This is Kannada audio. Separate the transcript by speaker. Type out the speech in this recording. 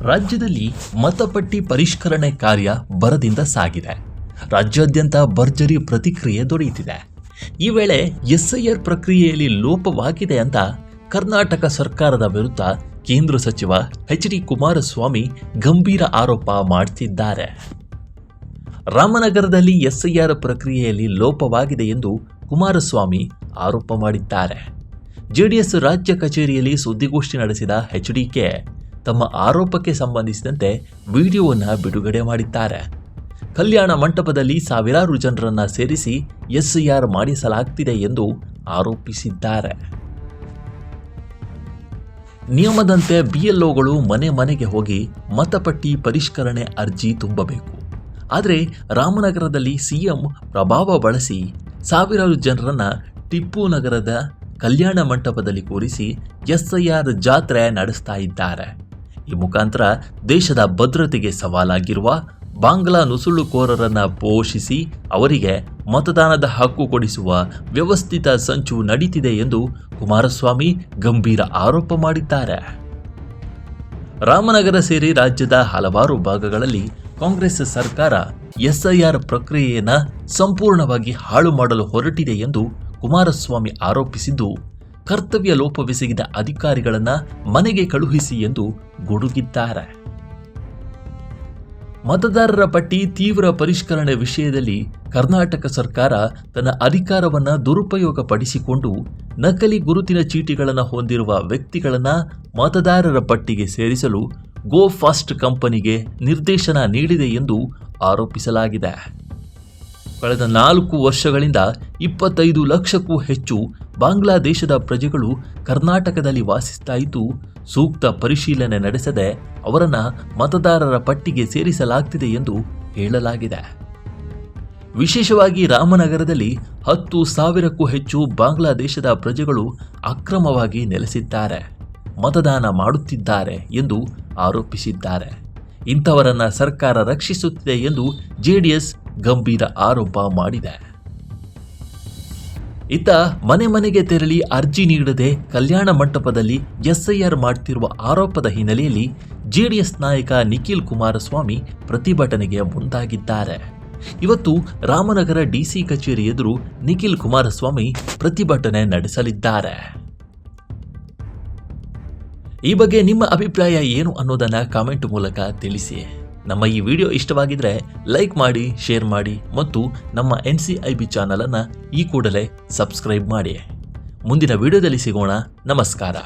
Speaker 1: ರಾಜ್ಯದಲ್ಲಿ ಮತಪಟ್ಟಿ ಪರಿಷ್ಕರಣೆ ಕಾರ್ಯ ಭರದಿಂದ ಸಾಗಿದೆ. ರಾಜ್ಯಾದ್ಯಂತ ಭರ್ಜರಿ ಪ್ರತಿಕ್ರಿಯೆ ದೊರೆಯುತ್ತಿದೆ. ಈ ವೇಳೆ ಎಸ್ಐಆರ್ ಪ್ರಕ್ರಿಯೆಯಲ್ಲಿ ಲೋಪವಾಗಿದೆ ಅಂತ ಕರ್ನಾಟಕ ಸರ್ಕಾರದ ವಿರುದ್ಧ ಕೇಂದ್ರ ಸಚಿವ ಎಚ್.ಡಿ. ಕುಮಾರಸ್ವಾಮಿ ಗಂಭೀರ ಆರೋಪ ಮಾಡುತ್ತಿದ್ದಾರೆ. ರಾಮನಗರದಲ್ಲಿ ಎಸ್ಐಆರ್ ಪ್ರಕ್ರಿಯೆಯಲ್ಲಿ ಲೋಪವಾಗಿದೆ ಎಂದು ಕುಮಾರಸ್ವಾಮಿ ಆರೋಪ ಮಾಡಿದ್ದಾರೆ. ಜೆಡಿಎಸ್ ರಾಜ್ಯ ಕಚೇರಿಯಲ್ಲಿ ಸುದ್ದಿಗೋಷ್ಠಿ ನಡೆಸಿದ ಎಚ್.ಡಿ.ಕೆ ತಮ್ಮ ಆರೋಪಕ್ಕೆ ಸಂಬಂಧಿಸಿದಂತೆ ವಿಡಿಯೋವನ್ನು ಬಿಡುಗಡೆ ಮಾಡಿದ್ದಾರೆ. ಕಲ್ಯಾಣ ಮಂಟಪದಲ್ಲಿ ಸಾವಿರಾರು ಜನರನ್ನು ಸೇರಿಸಿ ಎಸ್ಐಆರ್ ಮಾಡಿಸಲಾಗ್ತಿದೆ ಎಂದು ಆರೋಪಿಸಿದ್ದಾರೆ. ನಿಯಮದಂತೆ ಬಿಎಲ್ಒಗಳು ಮನೆ ಮನೆಗೆ ಹೋಗಿ ಮತಪಟ್ಟಿ ಪರಿಷ್ಕರಣೆ ಅರ್ಜಿ ತುಂಬಬೇಕು. ಆದರೆ ರಾಮನಗರದಲ್ಲಿ ಸಿಎಂ ಪ್ರಭಾವ ಬಳಸಿ ಸಾವಿರಾರು ಜನರನ್ನು ಟಿಪ್ಪು ನಗರದ ಕಲ್ಯಾಣ ಮಂಟಪದಲ್ಲಿ ಕೂರಿಸಿ ಎಸ್ಐಆರ್ ಜಾತ್ರೆ ನಡೆಸ್ತಾ ಇದ್ದಾರೆ. ಈ ಮುಖಾಂತರ ದೇಶದ ಭದ್ರತೆಗೆ ಸವಾಲಾಗಿರುವ ಬಾಂಗ್ಲಾ ನುಸುಳುಕೋರರನ್ನು ಪೋಷಿಸಿ ಅವರಿಗೆ ಮತದಾನದ ಹಕ್ಕು ಕೊಡಿಸುವ ವ್ಯವಸ್ಥಿತ ಸಂಚು ನಡೀತಿದೆ ಎಂದು ಕುಮಾರಸ್ವಾಮಿ ಗಂಭೀರ ಆರೋಪ ಮಾಡಿದ್ದಾರೆ. ರಾಮನಗರ ಸೇರಿ ರಾಜ್ಯದ ಹಲವಾರು ಭಾಗಗಳಲ್ಲಿ ಕಾಂಗ್ರೆಸ್ ಸರ್ಕಾರ ಎಸ್ಐಆರ್ ಪ್ರಕ್ರಿಯೆಯನ್ನು ಸಂಪೂರ್ಣವಾಗಿ ಹಾಳು ಮಾಡಲು ಹೊರಟಿದೆ ಎಂದು ಕುಮಾರಸ್ವಾಮಿ ಆರೋಪಿಸಿದ್ದು, ಕರ್ತವ್ಯ ಲೋಪವೆಸಗಿದ ಅಧಿಕಾರಿಗಳನ್ನು ಮನೆಗೆ ಕಳುಹಿಸಿ ಎಂದು ಗುಡುಗಿದ್ದಾರೆ. ಮತದಾರರ ಪಟ್ಟಿ ತೀವ್ರ ಪರಿಷ್ಕರಣೆ ವಿಷಯದಲ್ಲಿ ಕರ್ನಾಟಕ ಸರ್ಕಾರ ತನ್ನ ಅಧಿಕಾರವನ್ನು ದುರುಪಯೋಗಪಡಿಸಿಕೊಂಡು ನಕಲಿ ಗುರುತಿನ ಚೀಟಿಗಳನ್ನು ಹೊಂದಿರುವ ವ್ಯಕ್ತಿಗಳನ್ನು ಮತದಾರರ ಪಟ್ಟಿಗೆ ಸೇರಿಸಲು ಗೋ ಫಾಸ್ಟ್ ಕಂಪನಿಗೆ ನಿರ್ದೇಶನ ನೀಡಿದೆ ಎಂದು ಆರೋಪಿಸಲಾಗಿದೆ. ಕಳೆದ 4 ವರ್ಷಗಳಿಂದ 25 ಲಕ್ಷಕ್ಕೂ ಹೆಚ್ಚು ಬಾಂಗ್ಲಾದೇಶದ ಪ್ರಜೆಗಳು ಕರ್ನಾಟಕದಲ್ಲಿ ವಾಸಿಸ್ತಾ ಇದ್ದು, ಸೂಕ್ತ ಪರಿಶೀಲನೆ ನಡೆಸದೆ ಅವರನ್ನು ಮತದಾರರ ಪಟ್ಟಿಗೆ ಸೇರಿಸಲಾಗ್ತಿದೆ ಎಂದು ಹೇಳಲಾಗಿದೆ. ವಿಶೇಷವಾಗಿ ರಾಮನಗರದಲ್ಲಿ 10,000ಕ್ಕೂ ಹೆಚ್ಚು ಬಾಂಗ್ಲಾದೇಶದ ಪ್ರಜೆಗಳು ಅಕ್ರಮವಾಗಿ ನೆಲೆಸಿದ್ದಾರೆ, ಮತದಾನ ಮಾಡುತ್ತಿದ್ದಾರೆ ಎಂದು ಆರೋಪಿಸಿದ್ದಾರೆ. ಇಂಥವರನ್ನ ಸರ್ಕಾರ ರಕ್ಷಿಸುತ್ತಿದೆ ಎಂದು ಜೆಡಿಎಸ್ ಗಂಭೀರ ಆರೋಪ ಮಾಡಿದೆ. ಇತ್ತ ಮನೆ ಮನೆಗೆ ತೆರಳಿ ಅರ್ಜಿ ನೀಡದೆ ಕಲ್ಯಾಣ ಮಂಟಪದಲ್ಲಿ ಎಸ್ಐಆರ್ ಮಾಡುತ್ತಿರುವ ಆರೋಪದ ಹಿನ್ನೆಲೆಯಲ್ಲಿ ಜೆಡಿಎಸ್ ನಾಯಕ ನಿಖಿಲ್ ಕುಮಾರಸ್ವಾಮಿ ಪ್ರತಿಭಟನೆಗೆ ಮುಂದಾಗಿದ್ದಾರೆ. ಇವತ್ತು ರಾಮನಗರ ಡಿಸಿ ಕಚೇರಿ ಎದುರು ನಿಖಿಲ್ ಕುಮಾರಸ್ವಾಮಿ ಪ್ರತಿಭಟನೆ ನಡೆಸಲಿದ್ದಾರೆ. ಈ ಬಗ್ಗೆ ನಿಮ್ಮ ಅಭಿಪ್ರಾಯ ಏನು ಅನ್ನೋದನ್ನು ಕಾಮೆಂಟ್ ಮೂಲಕ ತಿಳಿಸಿ. ನಮ್ಮ ಈ ವಿಡಿಯೋ ಇಷ್ಟವಾಗಿದ್ರೆ ಲೈಕ್ ಮಾಡಿ, ಶೇರ್ ಮಾಡಿ ಮತ್ತು ನಮ್ಮ NCIB ಚಾನಲನ್ನು ಈ ಕೂಡಲೇ ಸಬ್ಸ್ಕ್ರೈಬ್ ಮಾಡಿ. ಮುಂದಿನ ವಿಡಿಯೋದಲ್ಲಿ ಸಿಗೋಣ. ನಮಸ್ಕಾರ.